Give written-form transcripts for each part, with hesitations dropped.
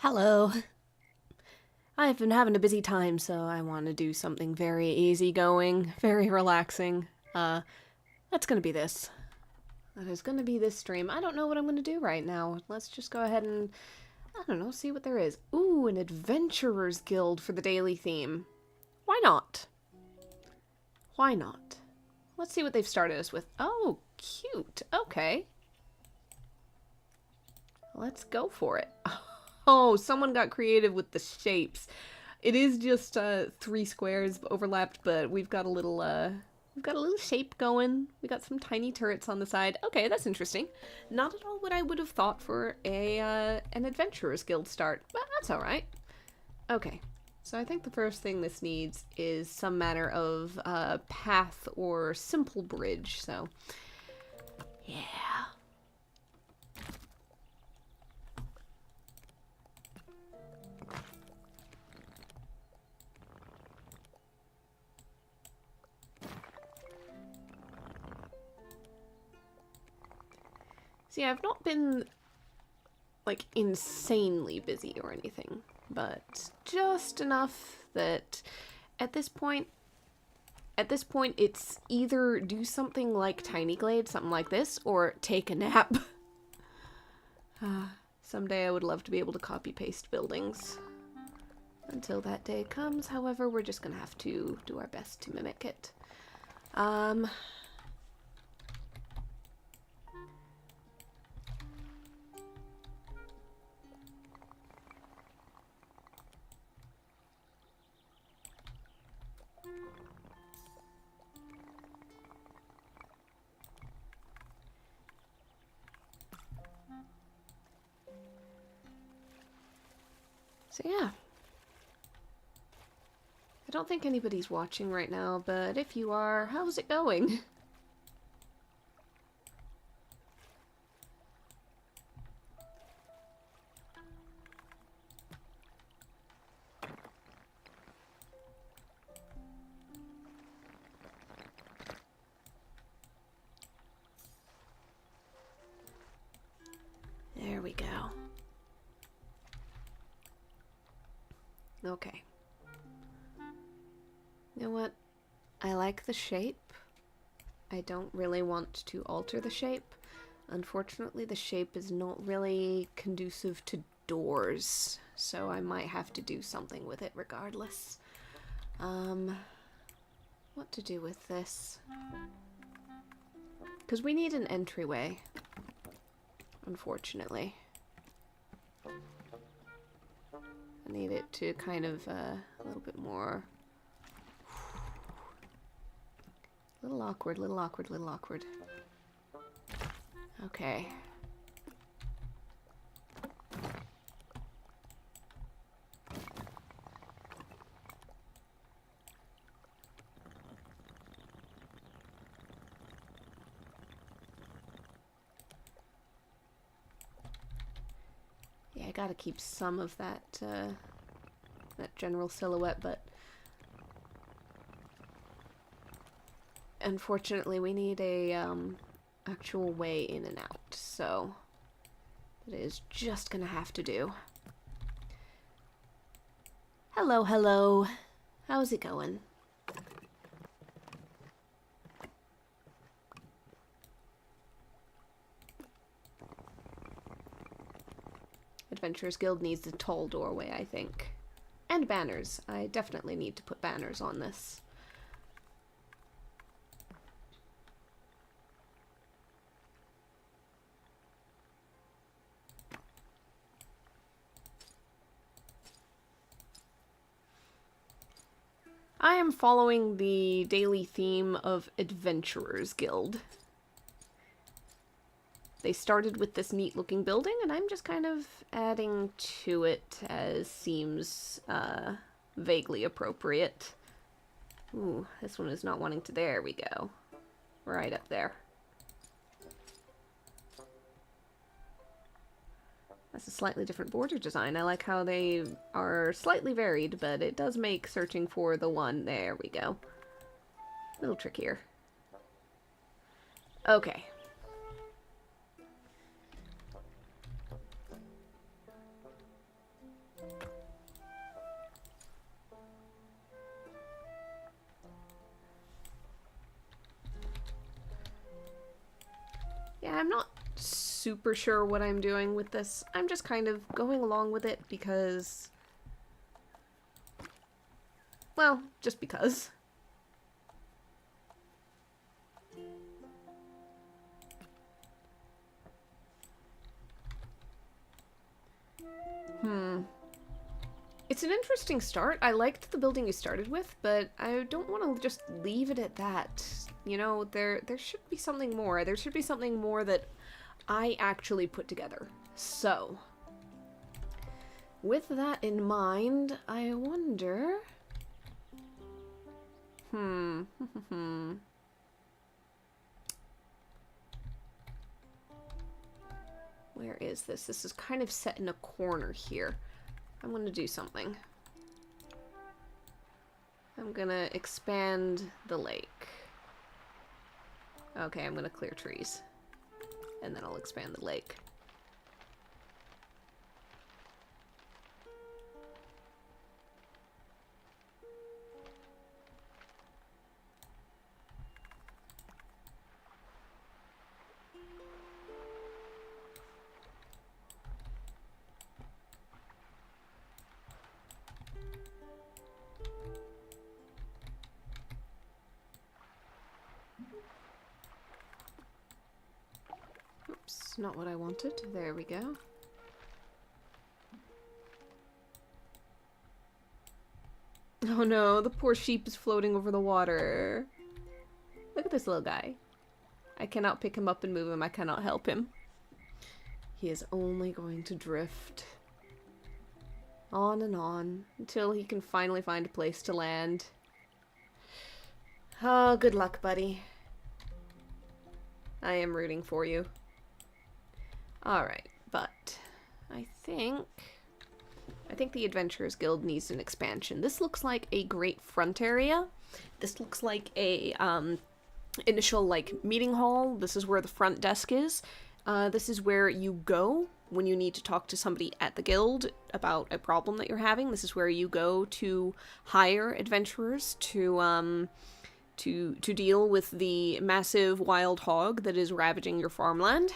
Hello. I've been having a busy time, so I want to do something very easygoing, very relaxing. That's gonna be this. That is gonna be this stream. I don't know what I'm gonna do right now. Let's just go ahead and, I don't know, see what there is. Ooh, an Adventurers Guild for the daily theme. Why not? Why not? Let's see what they've started us with. Oh, cute. Okay. Let's go for it. Oh, someone got creative with the shapes. It is just 3 squares overlapped, but we've got a little shape going. We got some tiny turrets on the side. Okay, that's interesting. Not at all what I would have thought for a an Adventurers Guild start, but that's all right. Okay, so I think the first thing this needs is some manner of path or simple bridge. So, yeah. See, I've not been like insanely busy or anything, but just enough that at this point it's either do something like Tiny Glade, something like this, or take a nap. Someday I would love to be able to copy paste buildings. Until that day comes, however, we're just gonna have to do our best to mimic it. So yeah. I don't think anybody's watching right now, but if you are, how's it going? There we go. Okay. You know what? I like the shape. I don't really want to alter the shape. Unfortunately, the shape is not really conducive to doors, so I might have to do something with it regardless. What to do with this? Because we need an entryway, unfortunately. I need it to kind of a little bit more. Little awkward, little awkward, little awkward. Okay. Yeah, I gotta keep some of that, that general silhouette, but unfortunately we need a, actual way in and out, so it is just gonna have to do. Hello, hello. How's it going? Adventurers Guild needs a tall doorway, I think. And banners. I definitely need to put banners on this. I am following the daily theme of Adventurers Guild. They started with this neat looking building, and I'm just kind of adding to it as seems vaguely appropriate. Ooh, this one is not wanting to. There we go. Right up there. That's a slightly different border design. I like how they are slightly varied, but it does make searching for the one. There we go. A little trickier. Okay. Yeah, I'm not super sure what I'm doing with this. I'm just kind of going along with it because... well, just because. It's an interesting start. I liked the building you started with, but I don't want to just leave it at that. You know, there should be something more. There should be something more that I actually put together. So, with that in mind, I wonder... Where is this? This is kind of set in a corner here. I'm gonna do something. I'm gonna expand the lake. Okay, I'm gonna clear trees. And then I'll expand the lake. Oops, not what I wanted. There we go. Oh no, the poor sheep is floating over the water. Look at this little guy. I cannot pick him up and move him. I cannot help him. He is only going to drift on and on until he can finally find a place to land. Oh, good luck, buddy. I am rooting for you. Alright, but I think the Adventurers Guild needs an expansion. This looks like a great front area. This looks like a initial like meeting hall. This is where the front desk is. This is where you go when you need to talk to somebody at the guild about a problem that you're having. This is where you go to hire adventurers to deal with the massive wild hog that is ravaging your farmland.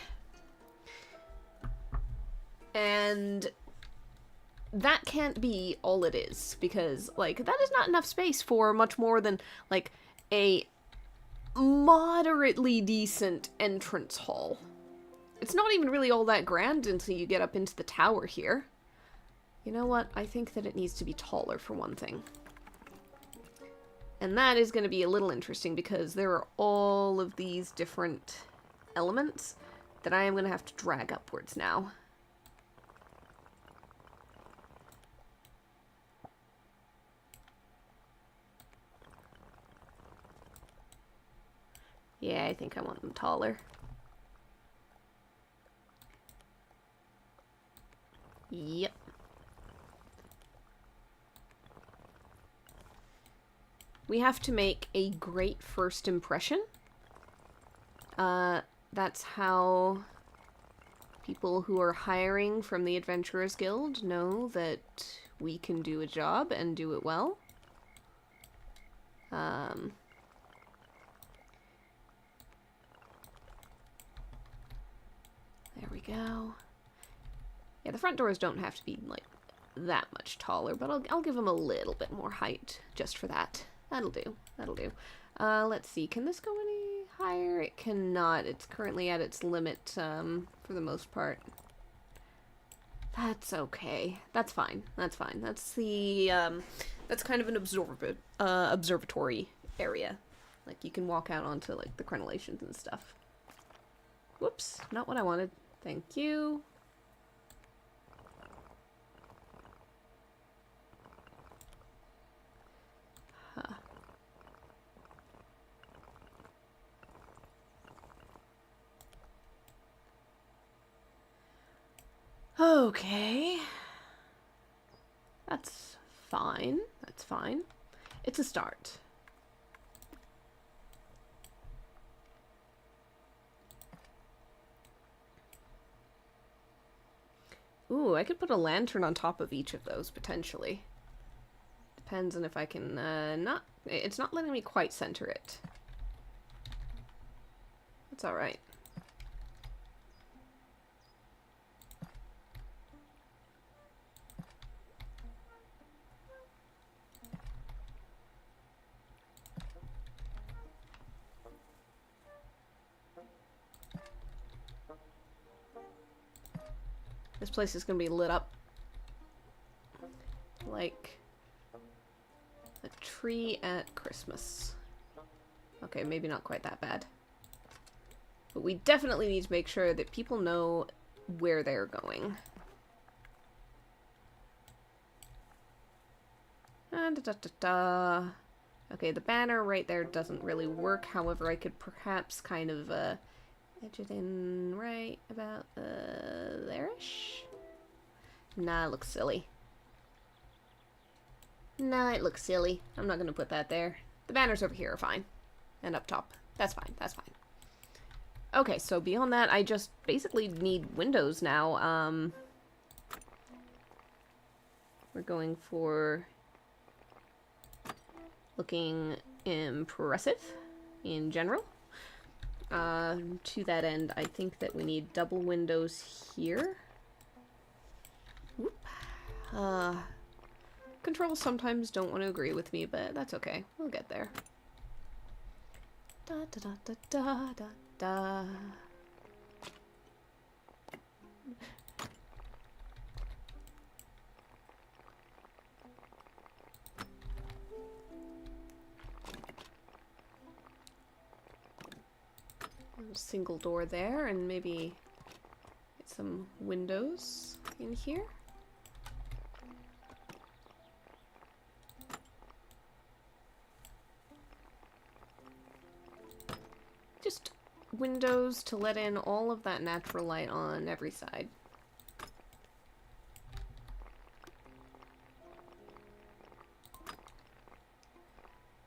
And that can't be all it is, because, like, that is not enough space for much more than, like, a moderately decent entrance hall. It's not even really all that grand until you get up into the tower here. You know what? I think that it needs to be taller, for one thing. And that is going to be a little interesting, because there are all of these different elements that I am going to have to drag upwards now. Yeah, I think I want them taller. Yep. We have to make a great first impression. That's how people who are hiring from the Adventurers Guild know that we can do a job and do it well. There we go. Yeah, the front doors don't have to be, like, that much taller, but I'll give them a little bit more height just for that. That'll do. That'll do. Let's see. Can this go any higher? It cannot. It's currently at its limit, for the most part. That's okay. That's fine. That's fine. That's the, that's kind of an observatory area. Like, you can walk out onto, like, the crenellations and stuff. Whoops. Not what I wanted. Thank you. Huh. Okay. That's fine. That's fine. It's a start. Ooh, I could put a lantern on top of each of those, potentially. Depends on if I can, not... It's not letting me quite center it. That's alright. This place is gonna be lit up like a tree at Christmas. Okay, maybe not quite that bad. But we definitely need to make sure that people know where they're going. Okay, the banner right there doesn't really work. However, I could perhaps kind of edge it in right about there-ish. Nah, it looks silly. Nah, it looks silly. I'm not gonna put that there. The banners over here are fine. And up top. That's fine, that's fine. Okay, so beyond that, I just basically need windows now. We're going for looking impressive in general. To that end, I think that we need double windows here. Whoop. Controls sometimes don't want to agree with me, but that's okay. We'll get there. Da da da da da da da. Single door there, and maybe get some windows in here. Just windows to let in all of that natural light on every side.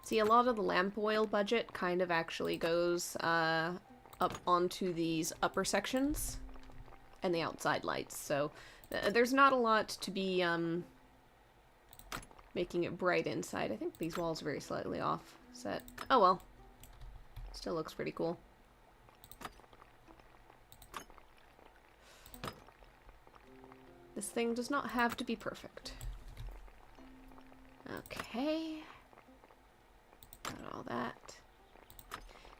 See, a lot of the lamp oil budget kind of actually goes up onto these upper sections and the outside lights, so there's not a lot to be making it bright inside. I think these walls are very slightly offset. Oh well. Still looks pretty cool. This thing does not have to be perfect. Okay. Got all that.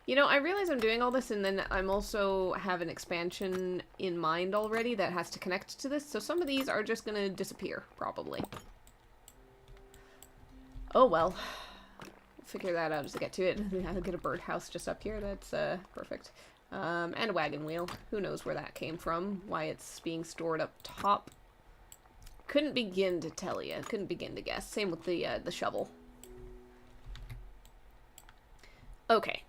You know, I realize I'm doing all this and then I'm also have an expansion in mind already that has to connect to this, so some of these are just gonna disappear, probably. Oh well. Figure that out as I get to it. I'll get a birdhouse just up here. That's perfect. And a wagon wheel. Who knows where that came from? Why it's being stored up top. Couldn't begin to tell you. Couldn't begin to guess. Same with the shovel. Okay.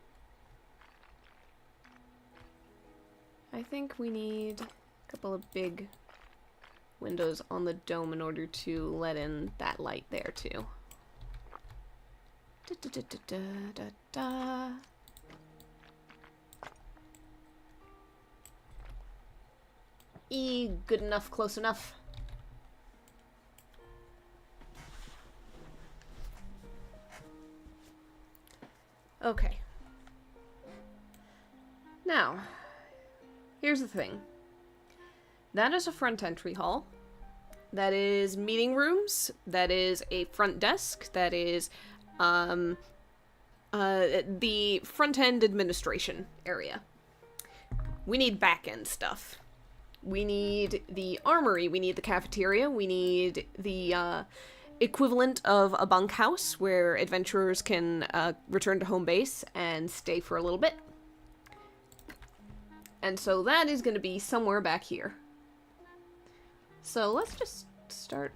I think we need a couple of big windows on the dome in order to let in that light there too. Da, da, da, da, da, da. Good enough, close enough. Okay. Now, here's the thing. That is a front entry hall. That is meeting rooms. That is a front desk. That is the front-end administration area. We need back-end stuff. We need the armory, we need the cafeteria, we need the equivalent of a bunkhouse where adventurers can return to home base and stay for a little bit. And so that is going to be somewhere back here. So let's just start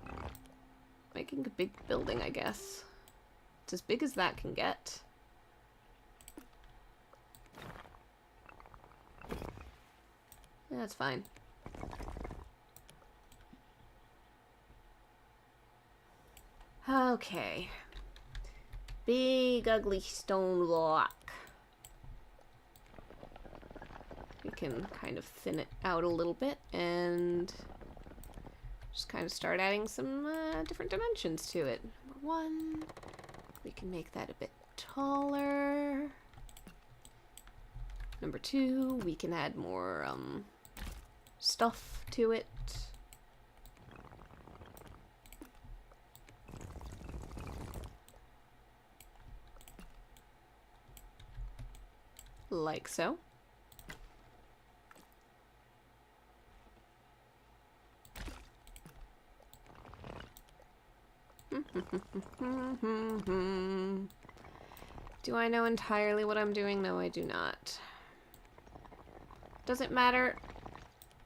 making a big building, I guess. It's as big as that can get. That's fine. Okay. Big ugly stone block. We can kind of thin it out a little bit and just kind of start adding some different dimensions to it. Number one, we can make that a bit taller. Number two, we can add more stuff to it. Like so. Do I know entirely what I'm doing? No, I do not. Does it matter?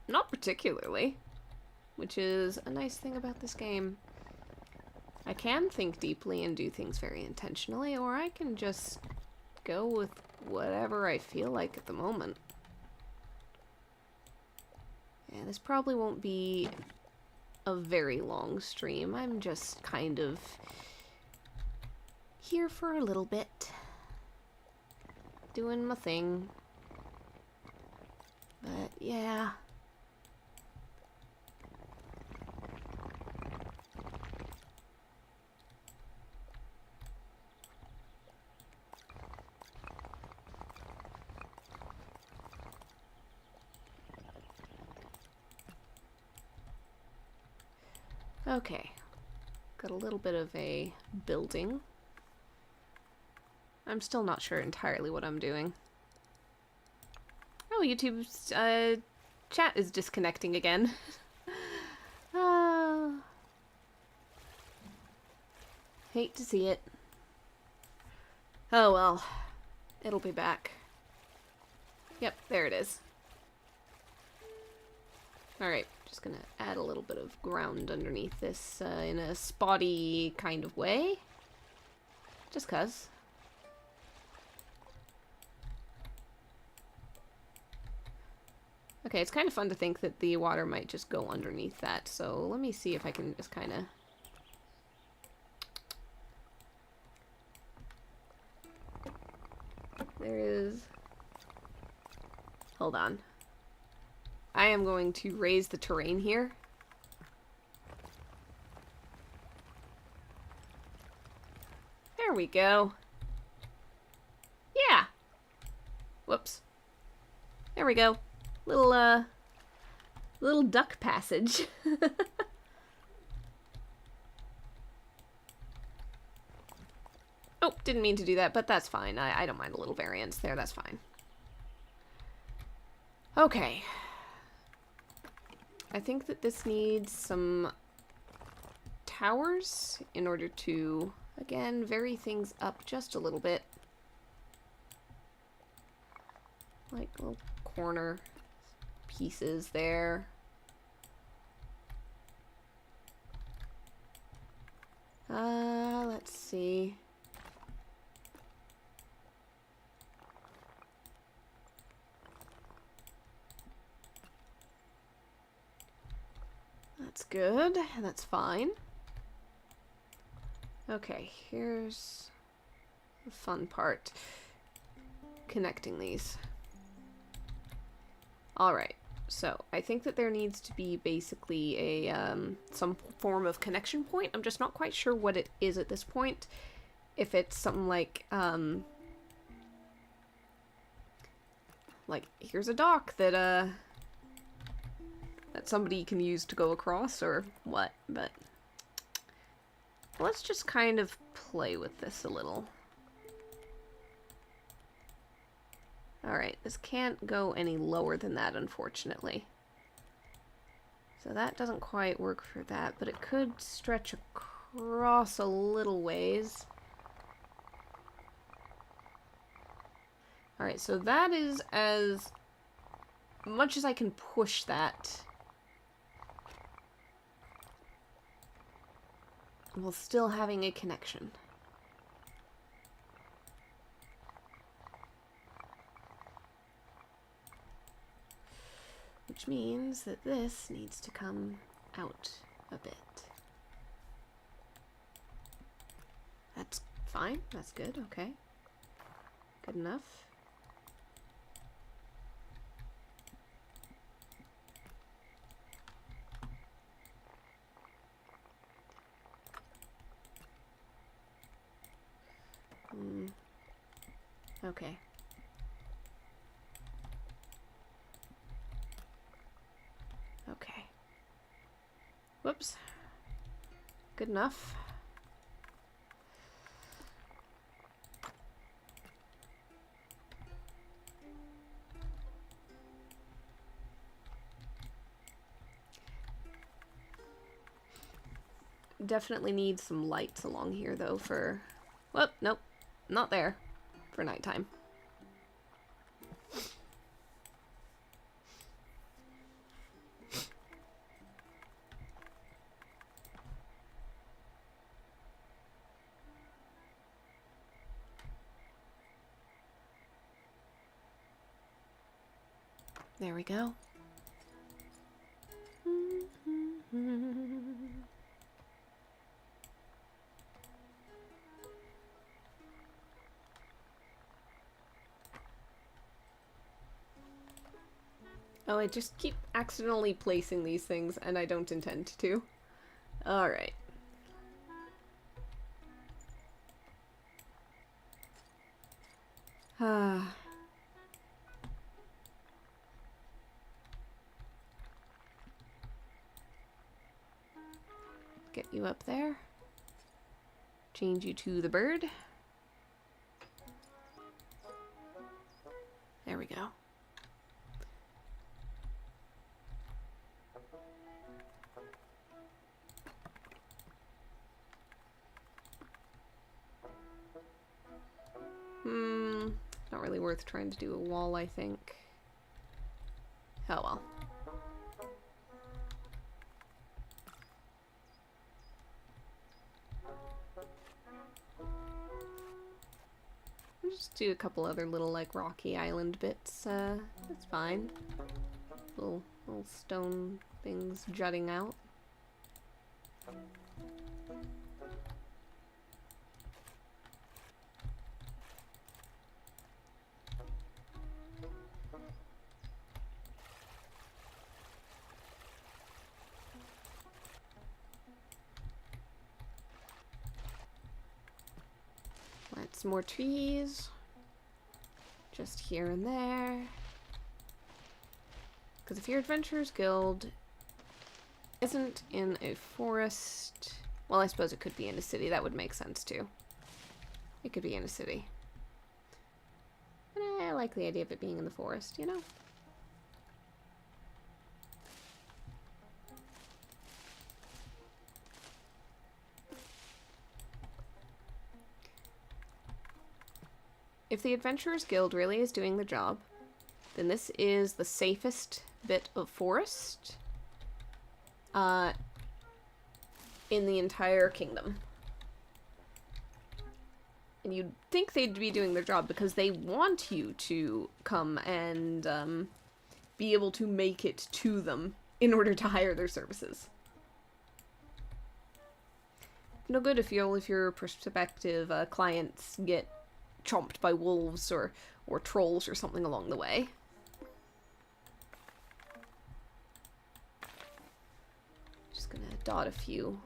Not particularly. Which is a nice thing about this game. I can think deeply and do things very intentionally, or I can just go with whatever I feel like at the moment. Yeah, this probably won't be a very long stream. I'm just kind of here for a little bit. Doing my thing. But yeah. Okay. Got a little bit of a building. I'm still not sure entirely what I'm doing. Oh, YouTube's chat is disconnecting again. Hate to see it. Oh well. It'll be back. Yep, there it is. Alright, just gonna add a little bit of ground underneath this in a spotty kind of way. Just 'cause. Okay, it's kind of fun to think that the water might just go underneath that, so let me see if I can just kind of... There is... Hold on. I am going to raise the terrain here. There we go. Yeah. Whoops. There we go. Little duck passage. Oh, didn't mean to do that, but that's fine. I don't mind a little variance there, that's fine. Okay. I think that this needs some towers in order to, again, vary things up just a little bit. Like little corner pieces there. Let's see. That's good. That's fine. Okay, here's the fun part. Connecting these. Alright, so I think that there needs to be basically a some form of connection point. I'm just not quite sure what it is at this point. If it's something like here's a dock that that somebody can use to go across or what, but let's just kind of play with this a little. Alright, this can't go any lower than that, unfortunately. So that doesn't quite work for that, but it could stretch across a little ways. Alright, so that is as much as I can push that. While still having a connection. Which means that this needs to come out a bit. That's fine. That's good. Okay. Good enough. Okay. Okay. Whoops. Good enough. Definitely need some lights along here, though, for... Whoop, nope. Not there. For nighttime. There we go. Oh, I just keep accidentally placing these things, and I don't intend to. Alright. Ah. Get you up there. Change you to the bird. There we go. Not really worth trying to do a wall, I think. Oh well. I'll just do a couple other little, like, rocky island bits. That's fine. Little stone things jutting out. Plant some more trees. Just here and there. Because if your Adventurers Guild isn't in a forest... Well, I suppose it could be in a city. That would make sense, too. It could be in a city. But I like the idea of it being in the forest, you know? If the Adventurers Guild really is doing the job, then this is the safest bit of forest in the entire kingdom. And you'd think they'd be doing their job because they want you to come and be able to make it to them in order to hire their services. No good if your prospective clients get chomped by wolves or trolls or something along the way. Just gonna dot a few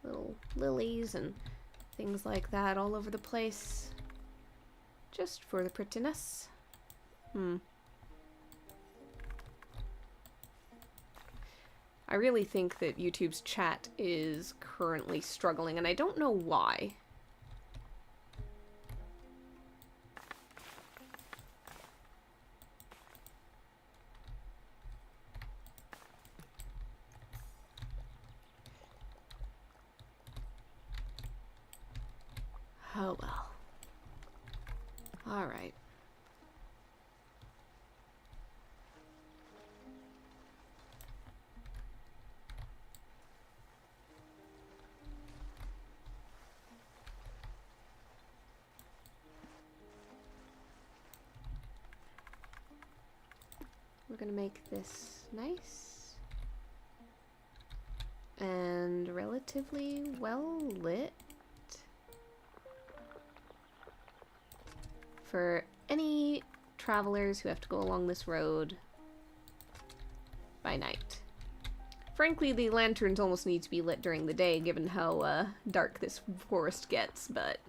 little lilies and things like that all over the place. Just for the prettiness. I really think that YouTube's chat is currently struggling, and I don't know why. Oh well. Alright. We're gonna make this nice and relatively well lit for any travelers who have to go along this road by night. Frankly, the lanterns almost need to be lit during the day, given how dark this forest gets, but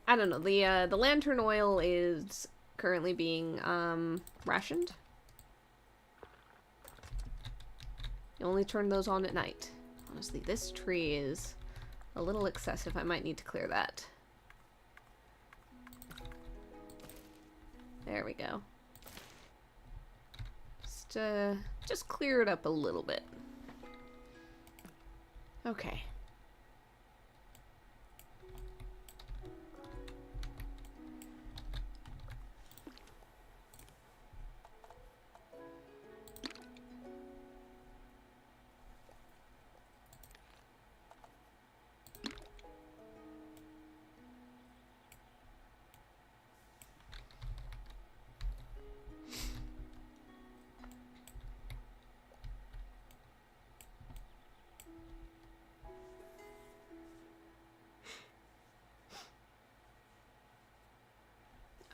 I don't know. The lantern oil is currently being rationed. You only turn those on at night. Honestly, this tree is a little excessive. I might need to clear that. There we go. Just clear it up a little bit. Okay.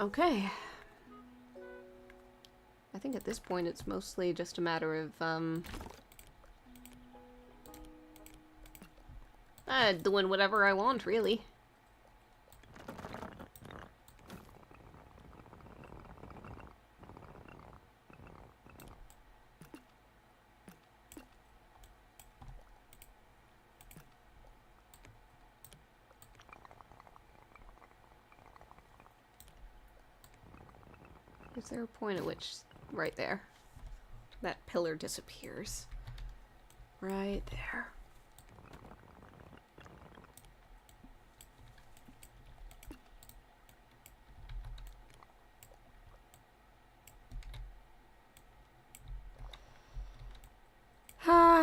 Okay. I think at this point it's mostly just a matter of, doing whatever I want, really. Is there a point at which... Right there. That pillar disappears. Right there.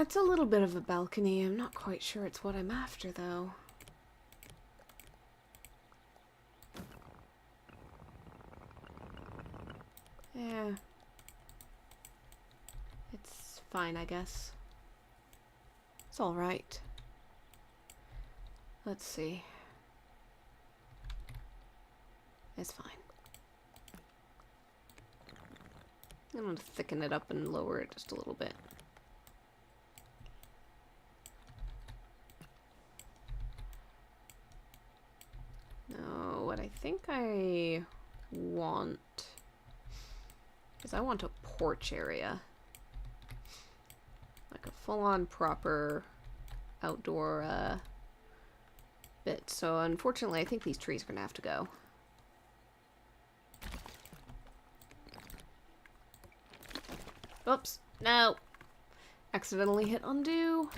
It's a little bit of a balcony. I'm not quite sure it's what I'm after, though. Yeah. It's fine, I guess. It's alright. Let's see. It's fine. I'm gonna thicken it up and lower it just a little bit. No, what I think I want is I want a porch area. Like a full-on proper outdoor bit. So unfortunately I think these trees are gonna have to go. Oops, no. Accidentally hit undo.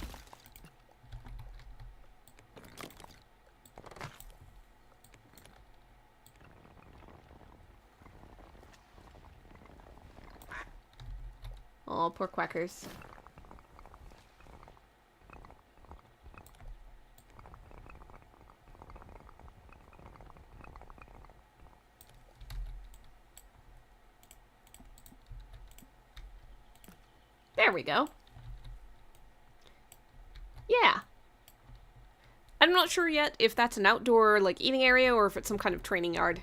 Oh, poor quackers. There we go. Yeah. I'm not sure yet if that's an outdoor, like, eating area or if it's some kind of training yard.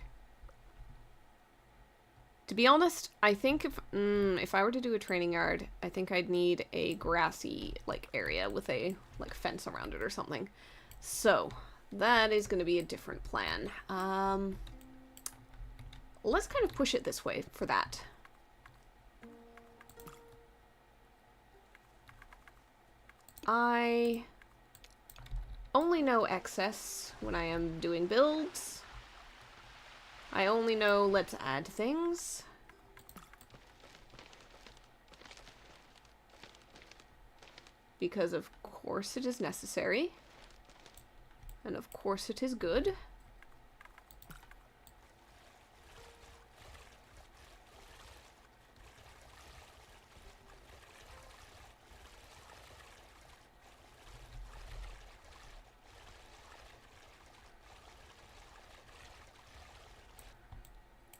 To be honest, I think if I were to do a training yard, I think I'd need a grassy, like, area with a, like, fence around it or something. So, that is going to be a different plan. Let's kind of push it this way for that. I only know excess when I am doing builds. I only know let's add things. Because of course it is necessary. And of course it is good.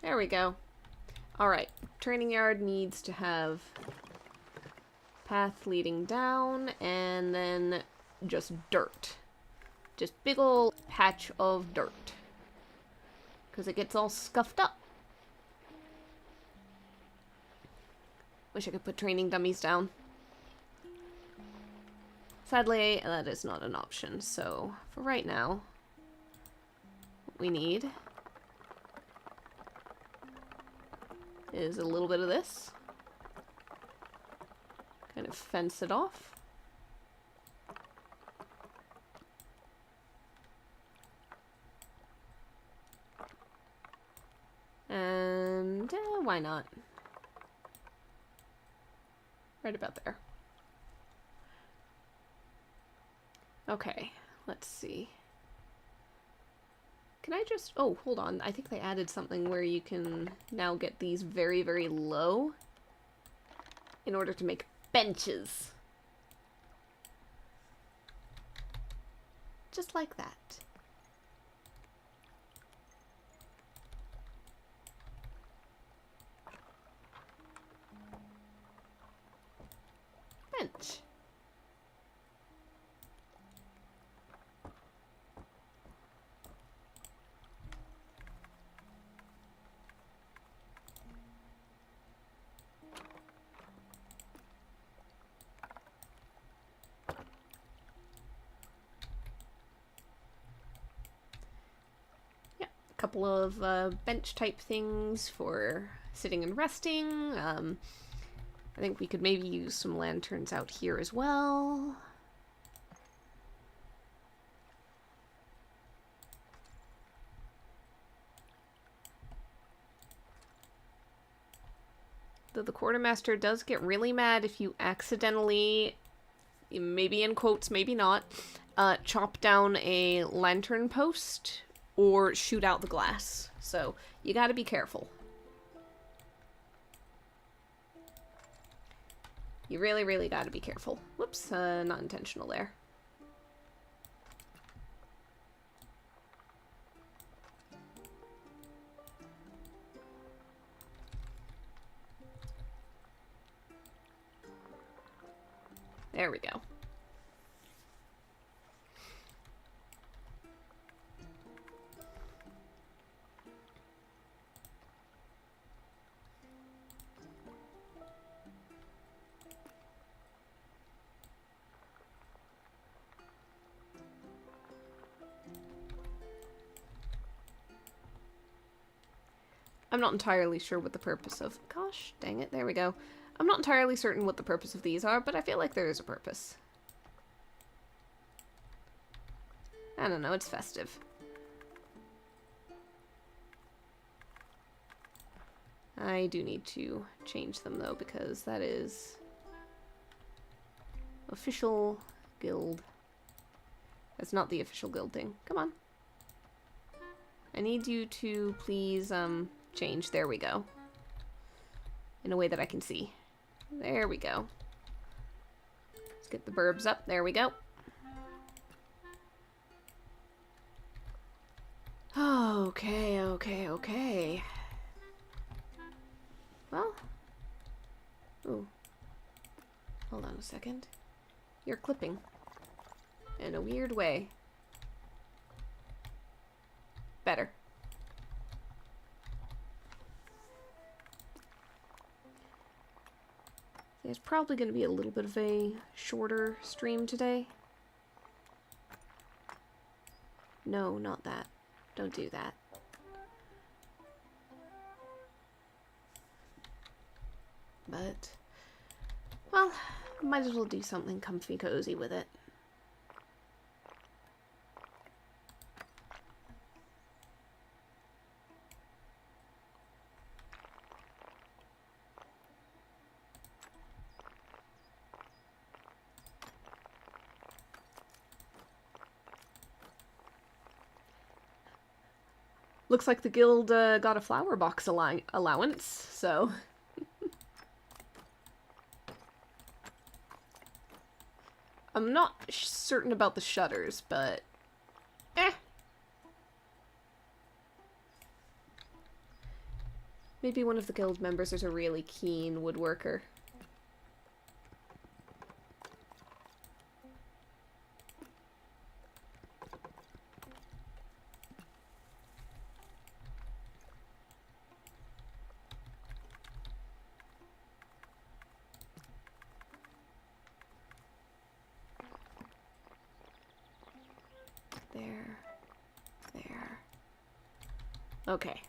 There we go. Alright, training yard needs to have path leading down and then just dirt. Just big ol' patch of dirt. Because it gets all scuffed up. Wish I could put training dummies down. Sadly, that is not an option, so for right now, what we need is a little bit of this. Kind of fence it off. And why not? Right about there. Okay, let's see. Can I just... Oh, hold on. I think they added something where you can now get these very, very low in order to make benches. Just like that. Bench. Couple of bench type things for sitting and resting. I think we could maybe use some lanterns out here as well. Though the quartermaster does get really mad if you accidentally, maybe in quotes, maybe not, chop down a lantern post or shoot out the glass. So you gotta be careful. You really, really gotta be careful. Whoops, not intentional there. There we go. I'm not entirely sure what the purpose of... Gosh, dang it, there we go. I'm not entirely certain what the purpose of these are, but I feel like there is a purpose. I don't know, it's festive. I do need to change them, though, because that is... official guild. That's not the official guild thing. Come on. I need you to please, change. There we go. In a way that I can see. There we go. Let's get the burbs up. There we go. Okay, okay. Well. Ooh. Hold on a second. You're clipping. In a weird way. Better. It's probably going to be a little bit of a shorter stream today. No, not that. Don't do that. But, well, might as well do something comfy cozy with it. Looks like the guild got a flower box allowance, so... I'm not certain about the shutters, but... Maybe one of the guild members is a really keen woodworker. There. Okay.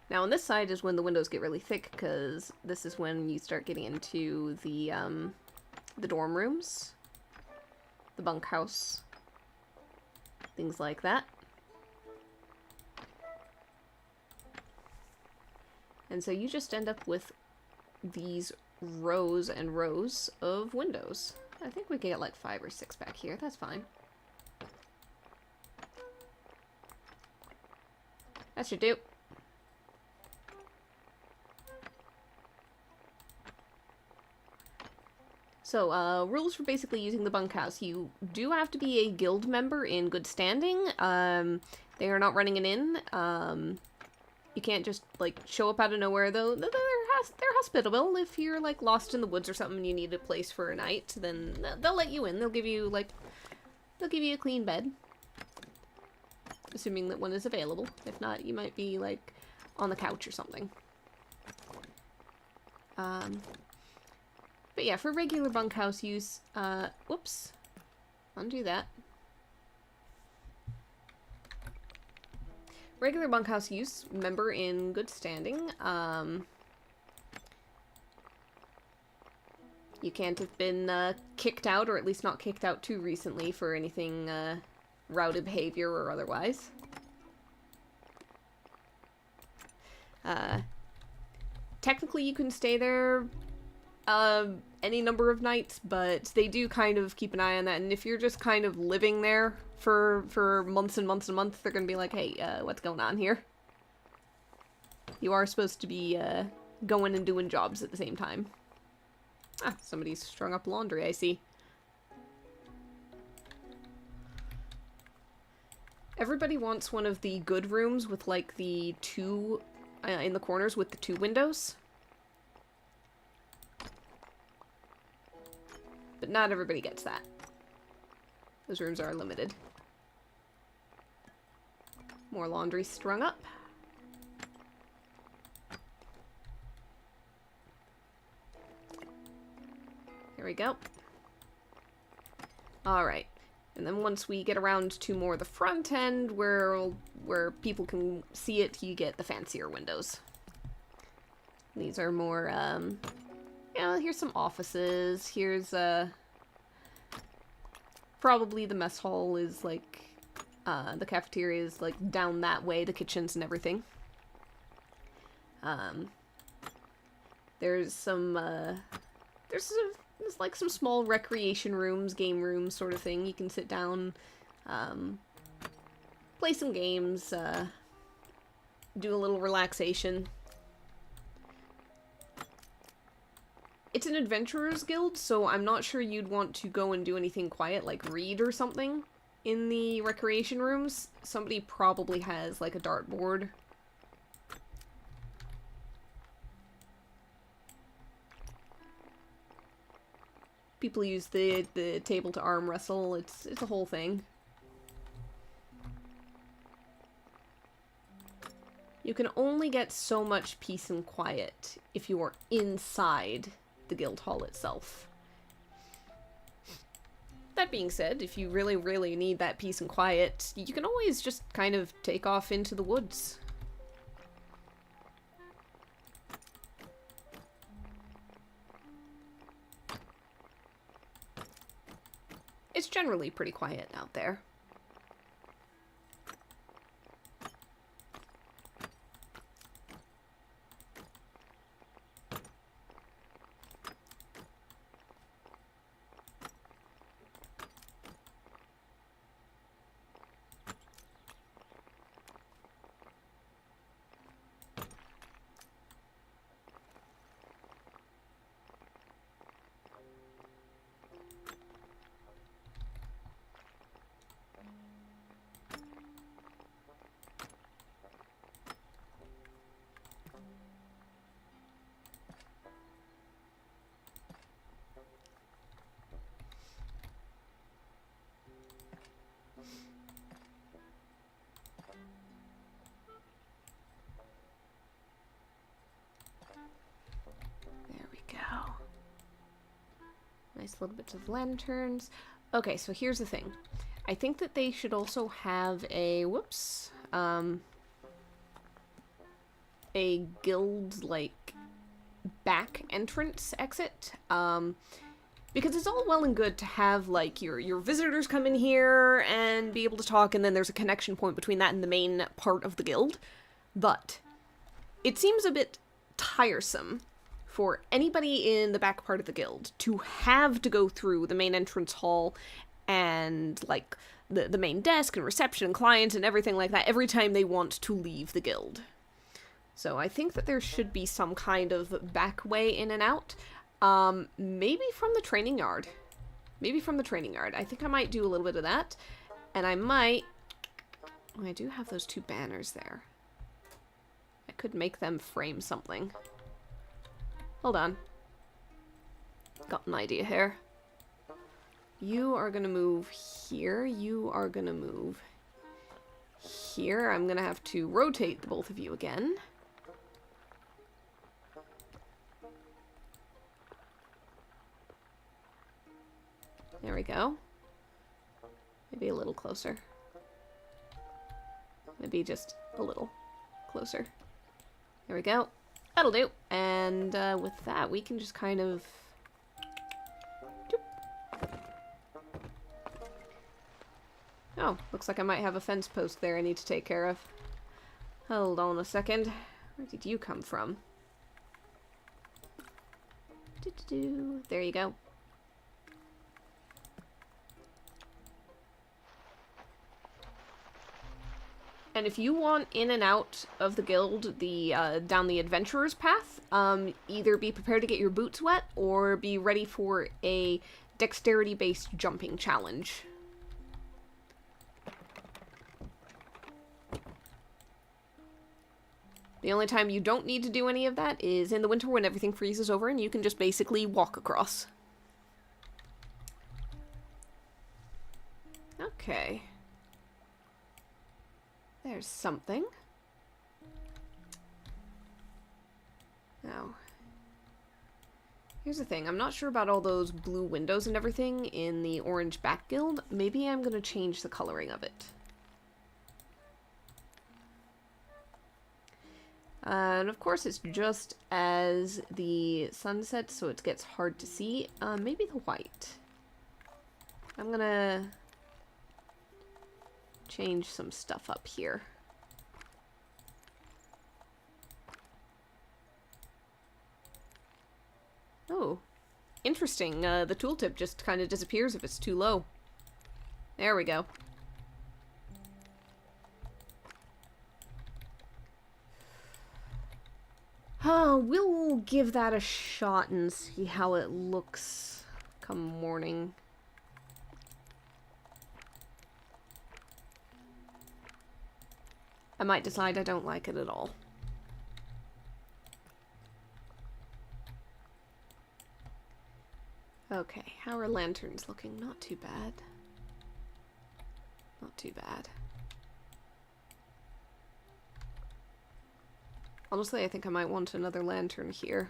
Now on this side is when the windows get really thick, because this is when you start getting into the dorm rooms, the bunkhouse, things like that. And so you just end up with these rows and rows of windows. I think we can get like 5 or 6 back here. That's fine. That should do. So, rules for basically using the bunkhouse. You do have to be a guild member in good standing. They are not running an inn. You can't just, like, show up out of nowhere, though. They're hospitable. If you're, like, lost in the woods or something and you need a place for a night, then they'll let you in. They'll give you, like, they'll give you a clean bed. Assuming that one is available. If not, you might be, like, on the couch or something. But yeah, for regular bunkhouse use, whoops. Undo that. Regular bunkhouse use, member in good standing. You can't have been, kicked out, or at least not kicked out too recently for anything, rowdy behavior or otherwise. Technically you can stay there any number of nights, but they do kind of keep an eye on that, and if you're just kind of living there for months and months and months, they're gonna be like, hey, what's going on here? You are supposed to be, going and doing jobs at the same time. Ah, somebody's strung up laundry, I see. Everybody wants one of the good rooms with, like, the 2, in the corners with the 2 windows. But not everybody gets that. Those rooms are limited. More laundry strung up. There we go. Alright. And then once we get around to more the front end, where people can see it, you get the fancier windows. These are more, yeah, here's some offices. Here's, probably the mess hall is, like, the cafeteria is, like, down that way, the kitchens and everything. There's some, there's like some small recreation rooms, game rooms sort of thing. You can sit down, play some games, do a little relaxation. It's an adventurer's guild, so I'm not sure you'd want to go and do anything quiet, like read or something in the recreation rooms. Somebody probably has, like, a dartboard. People use the table to arm wrestle. It's a whole thing. You can only get so much peace and quiet if you are inside the guild hall itself. That being said, if you really, really need that peace and quiet, you can always just kind of take off into the woods. It's generally pretty quiet out there. Nice little bits of lanterns. Okay, so here's the thing. I think that they should also have a, whoops, a guild, like, back entrance exit. Because it's all well and good to have, like, your visitors come in here and be able to talk, and then there's a connection point between that and the main part of the guild. But it seems a bit tiresome for anybody in the back part of the guild to have to go through the main entrance hall and, like, the main desk and reception and client and everything like that every time they want to leave the guild. So I think that there should be some kind of back way in and out. Maybe from the training yard. Maybe from the training yard. I think I might do a little bit of that. And I might... I do have those 2 banners there. I could make them frame something. Hold on. Got an idea here. You are gonna move here. You are gonna move here. I'm gonna have to rotate the both of you again. There we go. Maybe a little closer. Maybe just a little closer. There we go. That'll do. And with that, we can just kind of... Oh, looks like I might have a fence post there I need to take care of. Hold on a second. Where did you come from? There you go. And if you want in and out of the guild, down the adventurer's path, either be prepared to get your boots wet, or be ready for a dexterity-based jumping challenge. The only time you don't need to do any of that is in the winter when everything freezes over and you can just basically walk across. Okay. There's something. Now, here's the thing. I'm not sure about all those blue windows and everything in the orange back guild. Maybe I'm going to change the coloring of it. And of course it's just as the sun sets, so it gets hard to see. Maybe the white. I'm gonna change some stuff up here. Oh, interesting. The tooltip just kind of disappears if it's too low. There we go. We'll give that a shot and see how it looks come morning. I might decide I don't like it at all. Okay, how are lanterns looking? Not too bad. Not too bad. Honestly, I think I might want another lantern here.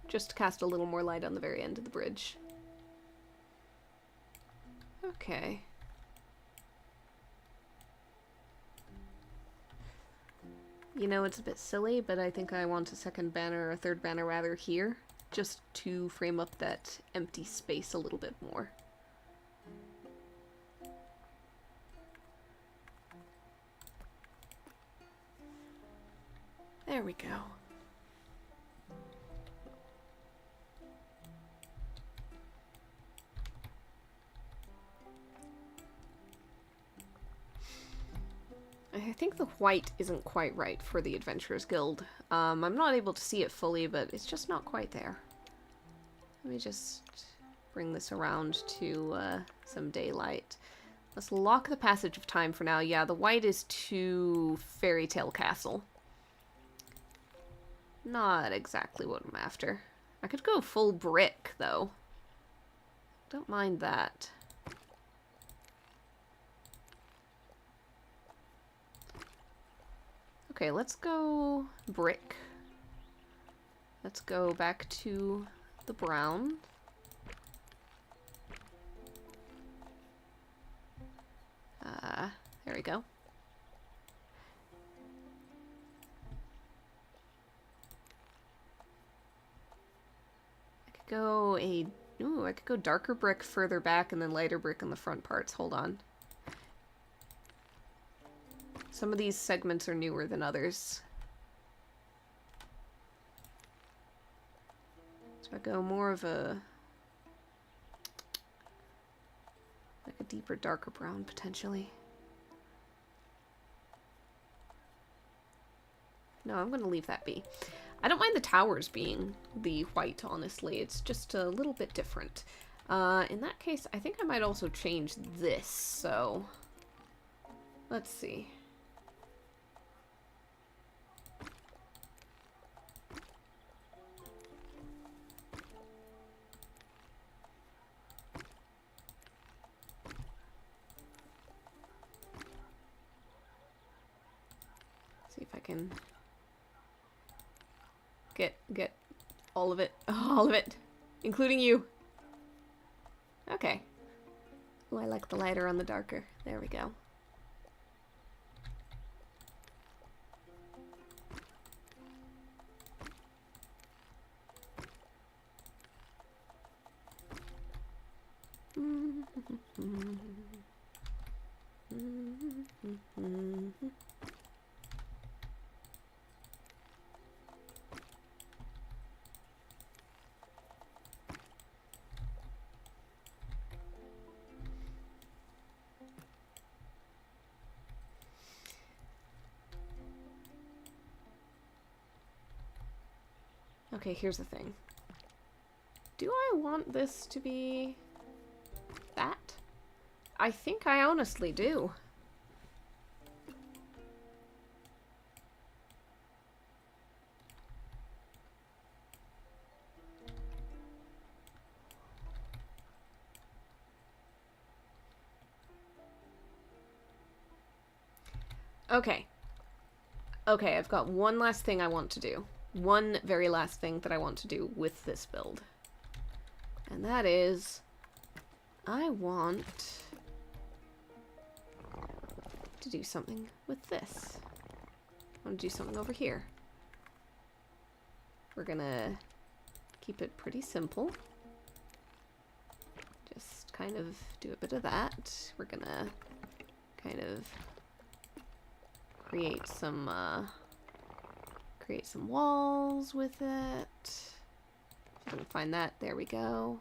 Just to cast a little more light on the very end of the bridge. Okay. You know, it's a bit silly, but I think I want a second banner, or a third banner rather, here. Just to frame up that empty space a little bit more. There we go. I think the white isn't quite right for the Adventurers Guild. I'm not able to see it fully, but it's just not quite there. Let me just bring this around to some daylight. Let's lock the passage of time for now. Yeah, the white is too fairy tale castle. Not exactly what I'm after. I could go full brick, though. Don't mind that. Okay, let's go brick. Let's go back to the brown. There we go. I could go darker brick further back and then lighter brick in the front parts. Hold on. Some of these segments are newer than others. So I go more of a... like a deeper, darker brown, potentially. No, I'm going to leave that be. I don't mind the towers being the white, honestly. It's just a little bit different. In that case, I think I might also change this, so... let's see. See if I can get all of it. All of it. Including you. Okay. Oh, I like the lighter on the darker. There we go. Okay, here's the thing. Do I want this to be that? I think I honestly do. Okay. Okay, I've got one last thing I want to do. One very last thing that I want to do with this build. And that is, I want to do something with this. I want to do something over here. We're gonna keep it pretty simple. Just kind of do a bit of that. We're gonna kind of create some walls with it. If I can find that, there we go.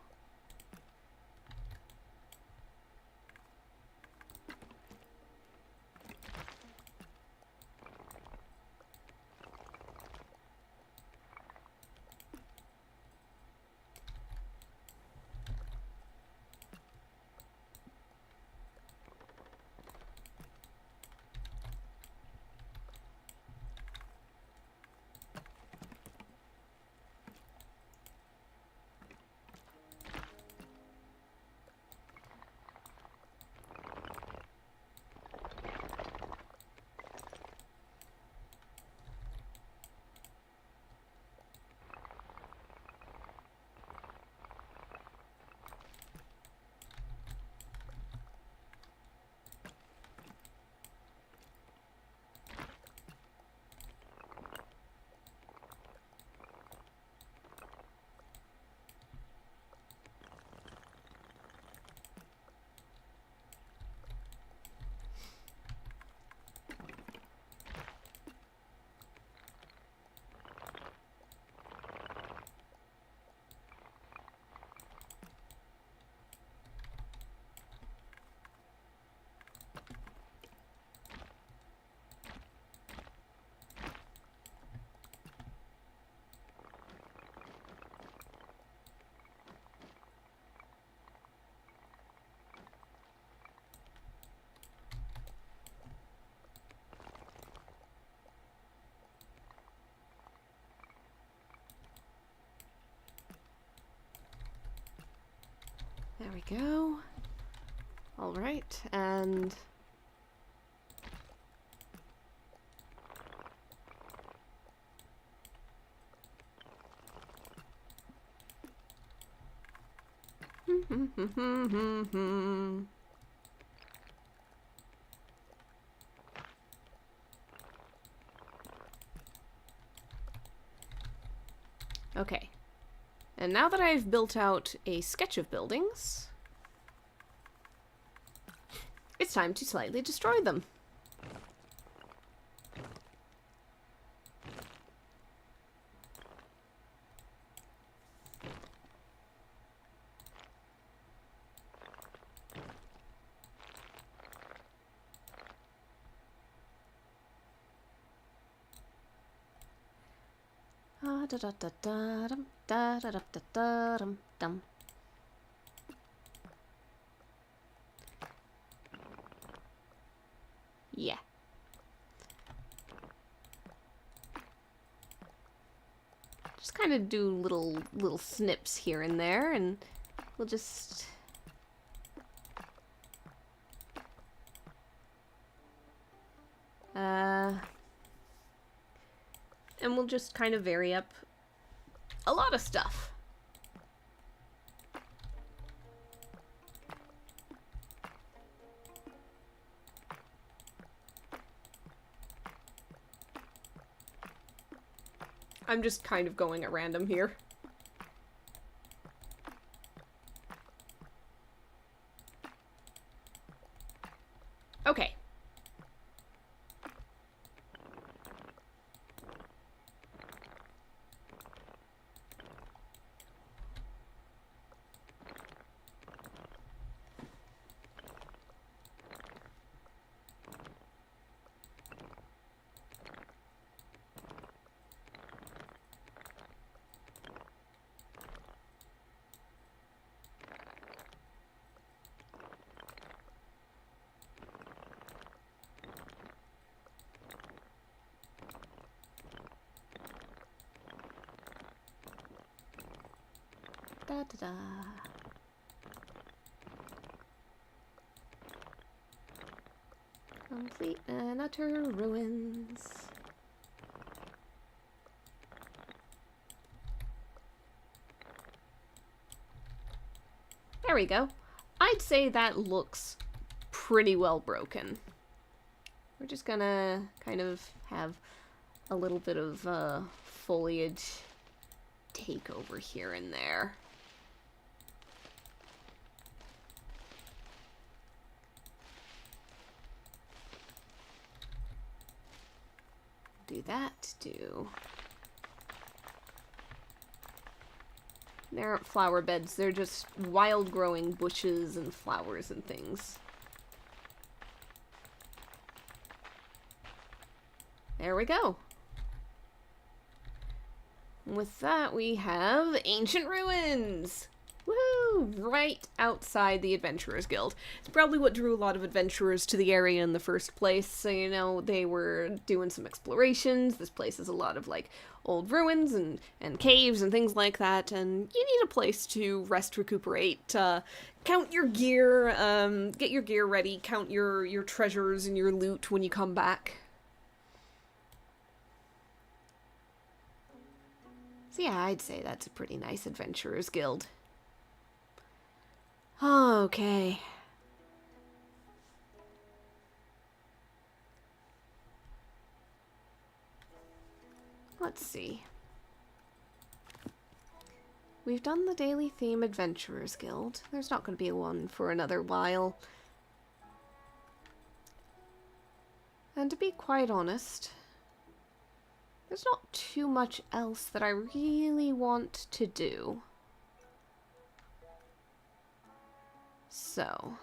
There we go. All right, and okay. And now that I've built out a sketch of buildings, it's time to slightly destroy them. da da da da dum da da da da da dum dum. Yeah. Just kind of do little snips here and there, and we'll just and we'll just kind of vary up a lot of stuff. I'm just kind of going at random here. Okay. Da da da. Complete and utter ruins. There we go. I'd say that looks pretty well broken. We're just gonna kind of have a little bit of foliage take over here and there. Do that, do... They aren't flower beds, they're just wild growing bushes and flowers and things. There we go. With that, we have ancient ruins! Woohoo! Right outside the Adventurers Guild. It's probably what drew a lot of adventurers to the area in the first place. So, you know, they were doing some explorations. This place has a lot of, like, old ruins and caves and things like that. And you need a place to rest, recuperate, count your gear, get your gear ready, count your treasures and your loot when you come back. So yeah, I'd say that's a pretty nice Adventurers Guild. Okay. Let's see. We've done the daily theme Adventurers Guild. There's not going to be one for another while. And to be quite honest, there's not too much else that I really want to do. So,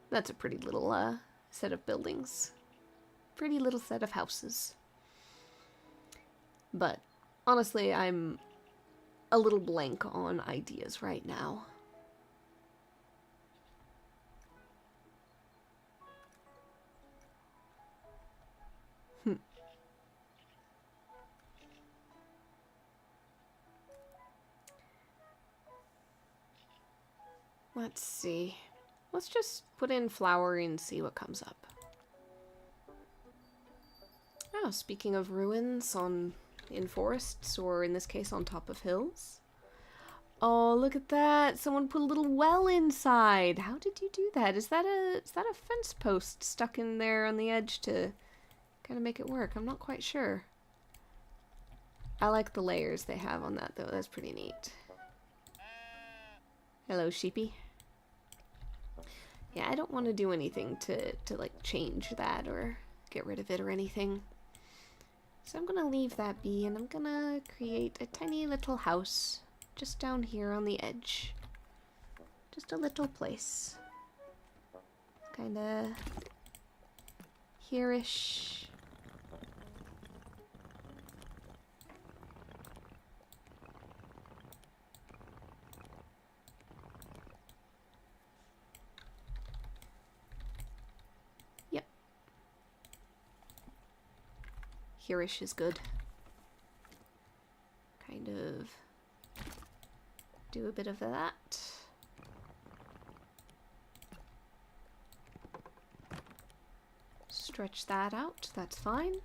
that's a pretty little set of buildings. Pretty little set of houses. But, honestly, I'm a little blank on ideas right now. Let's see. Let's just put in flower and see what comes up. Oh, speaking of ruins in forests, or in this case on top of hills. Oh, look at that! Someone put a little well inside. How did you do that? Is that a fence post stuck in there on the edge to kind of make it work? I'm not quite sure. I like the layers they have on that though. That's pretty neat. Hello, sheepy. Yeah, I don't want to do anything to like change that or get rid of it or anything. So I'm gonna leave that be, and I'm gonna create a tiny little house just down here on the edge. Just a little place. Kinda here-ish. Hereish is good. Kind of do a bit of that. Stretch that out, that's fine.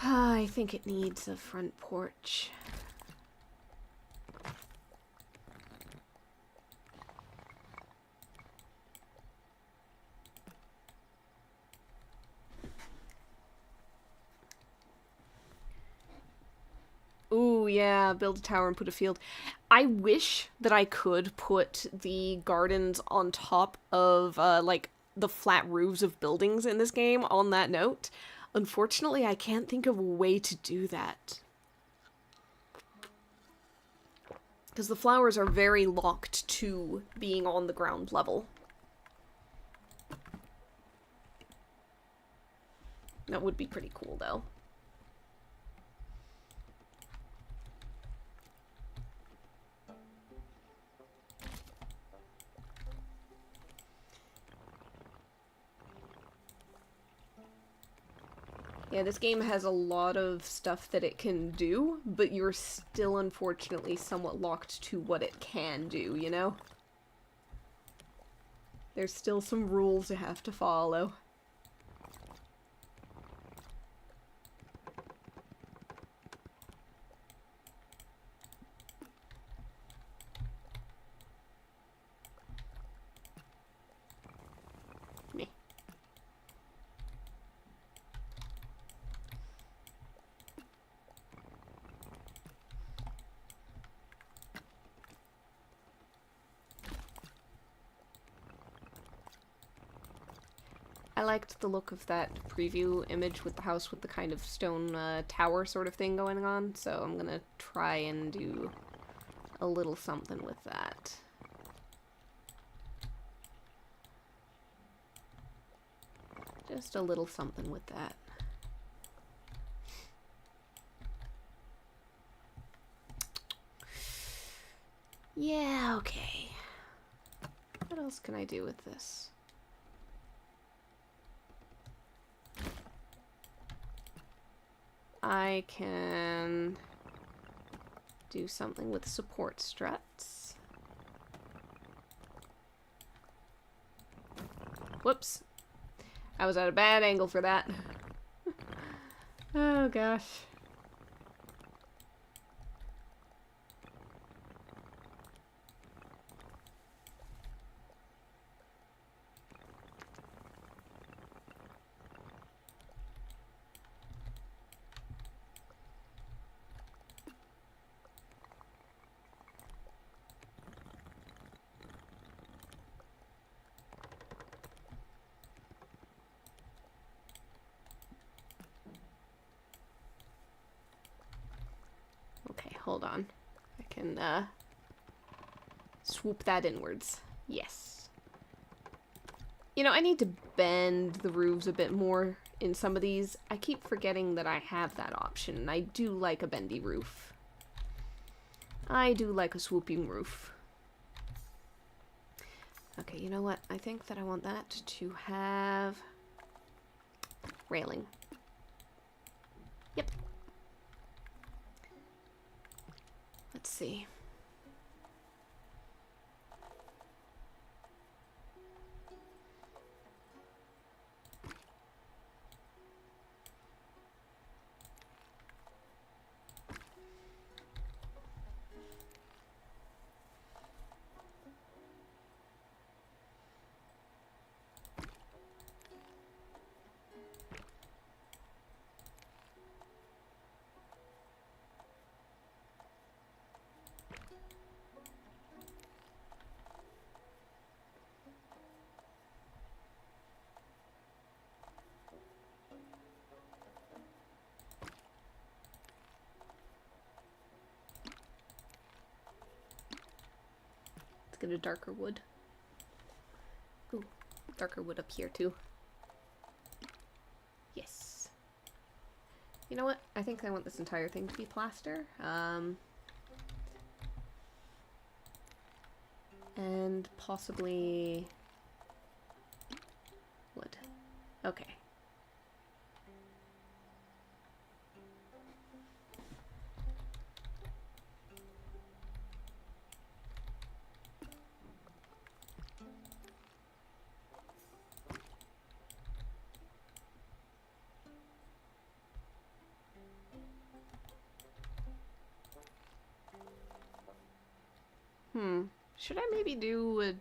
I think it needs a front porch. Ooh, yeah, build a tower and put a field. I wish that I could put the gardens on top of, like, the flat roofs of buildings in this game on that note. Unfortunately, I can't think of a way to do that. Because the flowers are very locked to being on the ground level. That would be pretty cool, though. Yeah, this game has a lot of stuff that it can do, but you're still unfortunately somewhat locked to what it can do, you know? There's still some rules you have to follow. Meh. I liked the look of that preview image with the house with the kind of stone tower sort of thing going on, so I'm gonna try and do a little something with that. Just a little something with that. Yeah, okay. What else can I do with this? I can do something with support struts. Whoops. I was at a bad angle for that. Oh gosh. Okay, hold on. I can, swoop that inwards. Yes. You know, I need to bend the roofs a bit more in some of these. I keep forgetting that I have that option, and I do like a bendy roof. I do like a swooping roof. Okay, you know what? I think that I want that to have railing. Yep. Let's see. Let's get a darker wood. Ooh, darker wood up here too. Yes. You know what? I think I want this entire thing to be plaster. And possibly wood. Okay. Should I maybe do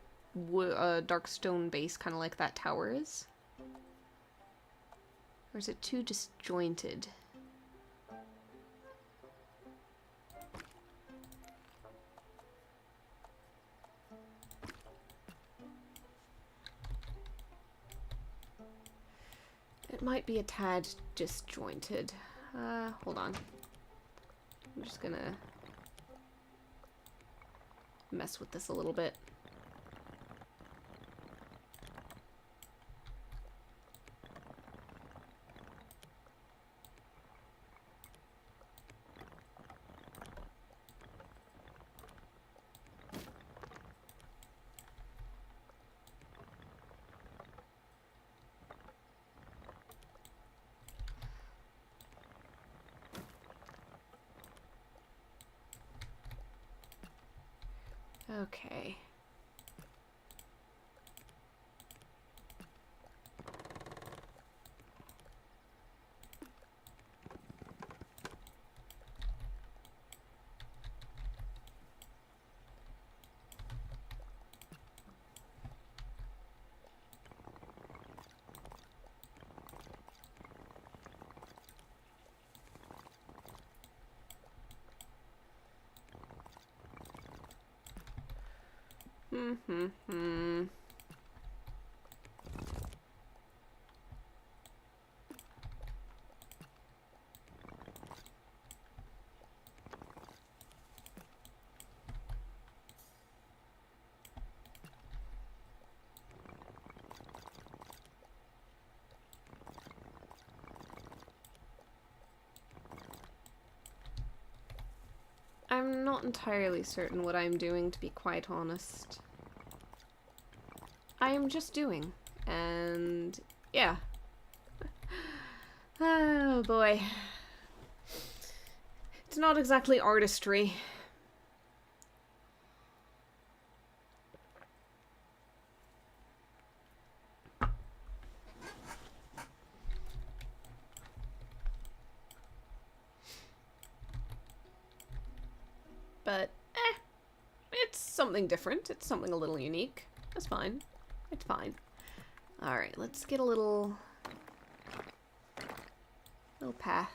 a dark stone base, kind of like that tower is? Or is it too disjointed? It might be a tad disjointed. Hold on. I'm just gonna mess with this a little bit. Okay. I'm not entirely certain what I'm doing, to be quite honest. I am just doing, and yeah. Oh boy. It's not exactly artistry. But, it's something different. It's something a little unique. That's fine. It's fine. Alright, let's get a little path.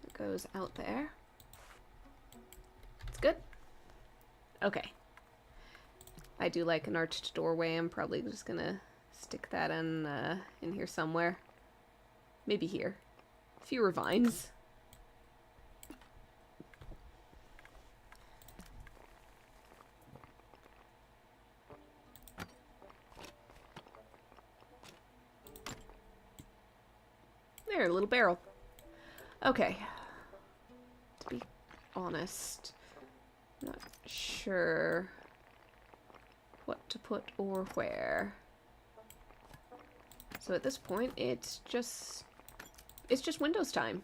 It goes out there. It's good. Okay. I do like an arched doorway. I'm probably just gonna stick that in here somewhere. Maybe here. Fewer vines. There, a little barrel. Okay. To be honest, I'm not sure what to put or where. So at this point, it's just Windows time.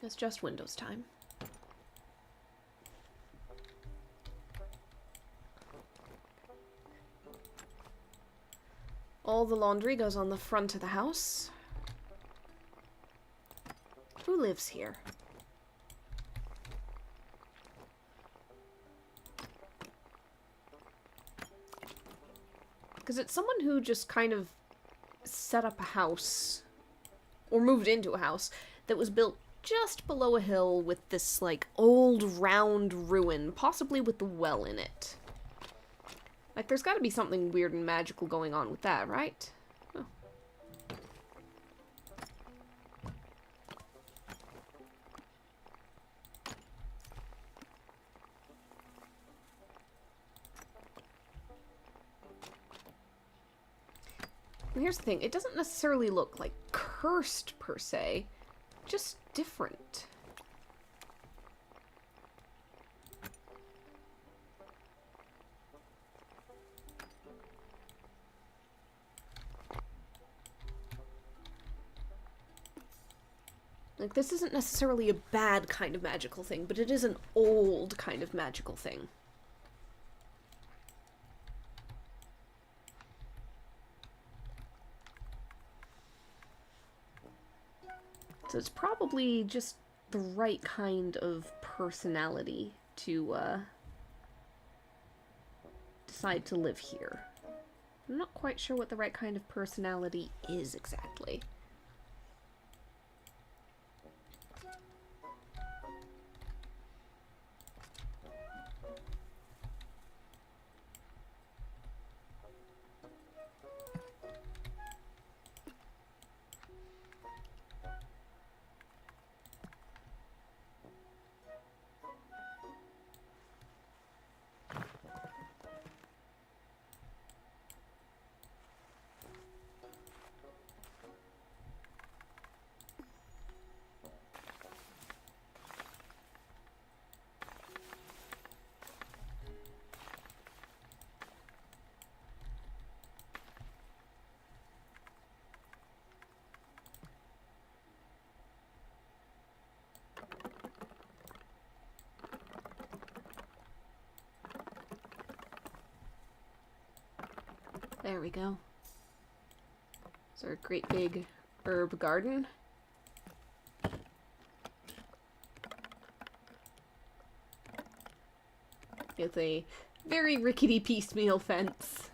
It's just Windows time. All the laundry goes on the front of the house. Who lives here? Because it's someone who just kind of set up a house, or moved into a house, that was built just below a hill with this, like, old round ruin, possibly with the well in it. Like, there's gotta be something weird and magical going on with that, right? Oh. And here's the thing, it doesn't necessarily look, like, cursed, per se. Just different. Like, this isn't necessarily a bad kind of magical thing, but it is an old kind of magical thing. So it's probably just the right kind of personality to decide to live here. I'm not quite sure what the right kind of personality is exactly. There we go. It's our great big herb garden. With a very rickety piecemeal fence.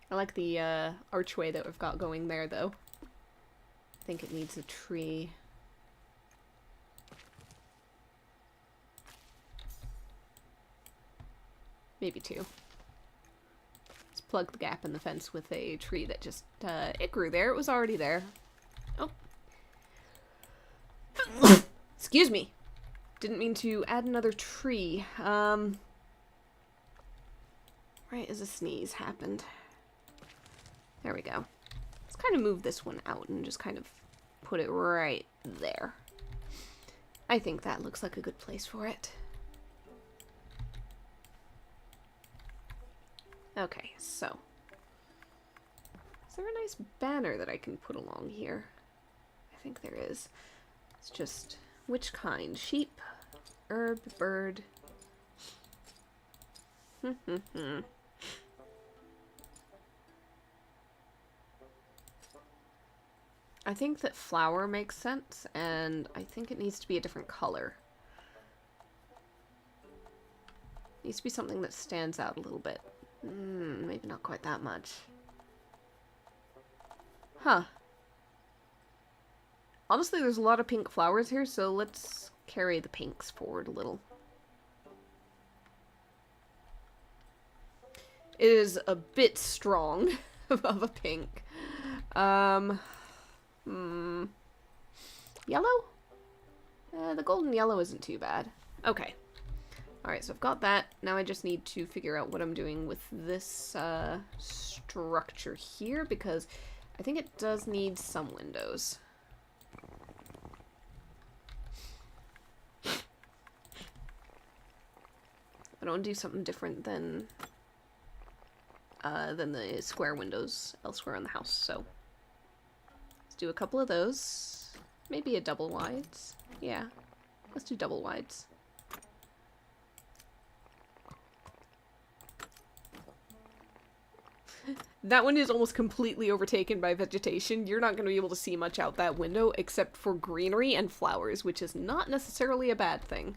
I like the archway that we've got going there, though. I think it needs a tree. Maybe two. Let's plug the gap in the fence with a tree that just, it grew there. It was already there. Oh. Excuse me. Didn't mean to add another tree. Right as a sneeze happened. There we go. Let's kind of move this one out and just kind of put it right there. I think that looks like a good place for it. Okay, so. Is there a nice banner that I can put along here? I think there is. It's just, which kind? Sheep? Herb? Bird? I think that flower makes sense, and I think it needs to be a different color. It needs to be something that stands out a little bit. Maybe not quite that much. Huh. Honestly, there's a lot of pink flowers here, so let's carry the pinks forward a little. It is a bit strong of a pink. Yellow? The golden yellow isn't too bad. Okay. Alright, so I've got that. Now I just need to figure out what I'm doing with this structure here, because I think it does need some windows. I don't want to do something different than the square windows elsewhere in the house, so let's do a couple of those. Maybe a double wides. Yeah, let's do double wides. That one is almost completely overtaken by vegetation. You're not going to be able to see much out that window except for greenery and flowers, which is not necessarily a bad thing.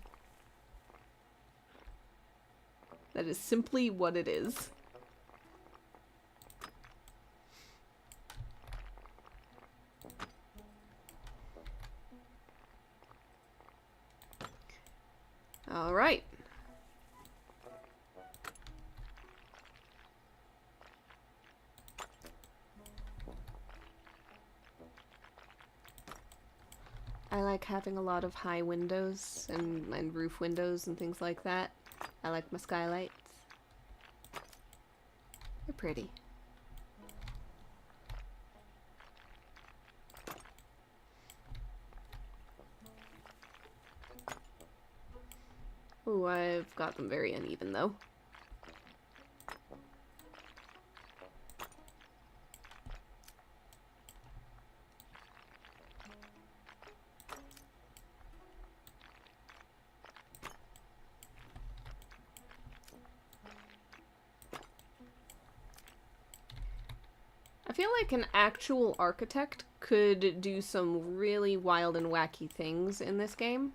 That is simply what it is. All right. I like having a lot of high windows and roof windows and things like that. I like my skylights. They're pretty. Ooh, I've got them very uneven, though. I feel like an actual architect could do some really wild and wacky things in this game.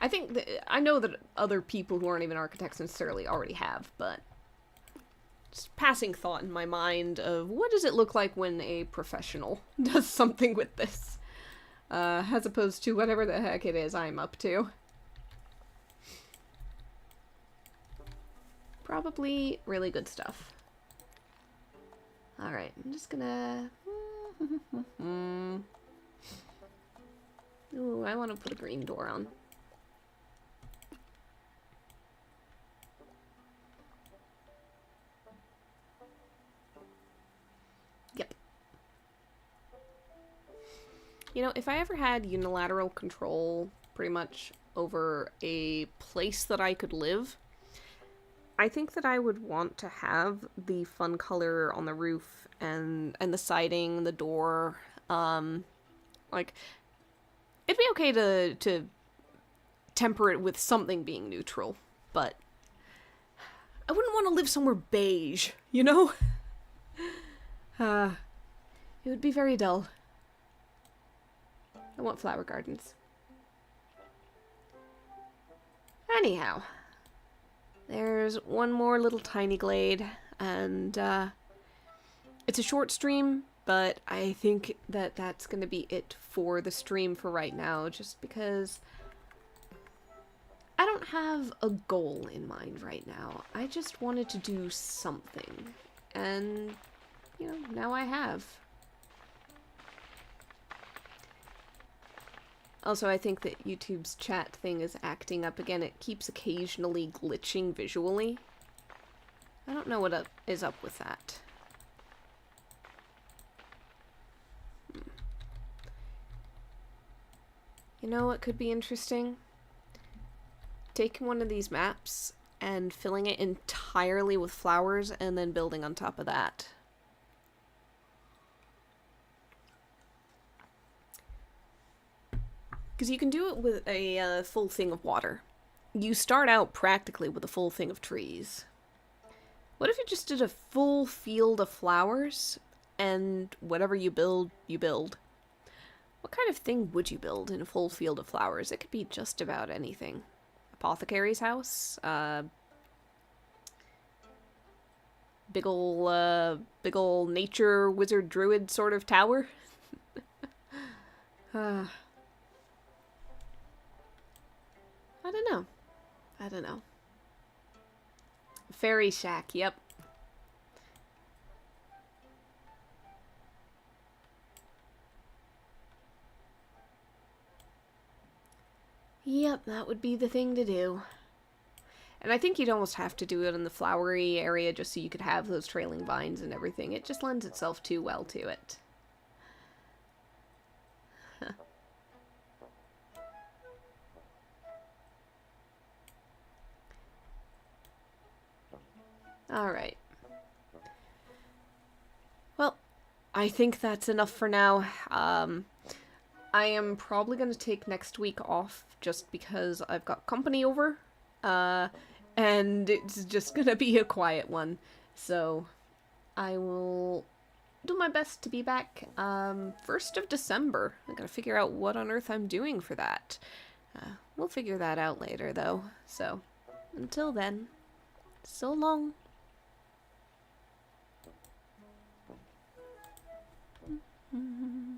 I know that other people who aren't even architects necessarily already have, but just passing thought in my mind of what does it look like when a professional does something with this, as opposed to whatever the heck it is I'm up to. Probably really good stuff. Alright, I'm just gonna... Ooh, I want to put a green door on. Yep. You know, if I ever had unilateral control, pretty much, over a place that I could live, I think that I would want to have the fun color on the roof and the siding, the door. Like, it'd be okay to temper it with something being neutral, but I wouldn't want to live somewhere beige, you know? It would be very dull. I want flower gardens. Anyhow. There's one more little tiny glade, and it's a short stream, but I think that that's going to be it for the stream for right now, just because I don't have a goal in mind right now. I just wanted to do something, and, you know, now I have. Also, I think that YouTube's chat thing is acting up again. It keeps occasionally glitching visually. I don't know what is up with that. You know what could be interesting? Taking one of these maps and filling it entirely with flowers and then building on top of that. Because you can do it with a full thing of water. You start out practically with a full thing of trees. What if you just did a full field of flowers, and whatever you build, you build? What kind of thing would you build in a full field of flowers? It could be just about anything. Apothecary's house? Big ol' nature wizard druid sort of tower? I don't know. Fairy shack, yep. Yep, that would be the thing to do. And I think you'd almost have to do it in the flowery area just so you could have those trailing vines and everything. It just lends itself too well to it. Huh. Alright. Well, I think that's enough for now. I am probably going to take next week off just because I've got company over. And it's just going to be a quiet one. So I will do my best to be back 1st of December. I gotta figure out what on earth I'm doing for that. We'll figure that out later, though. So until then, so long. Mm-hmm.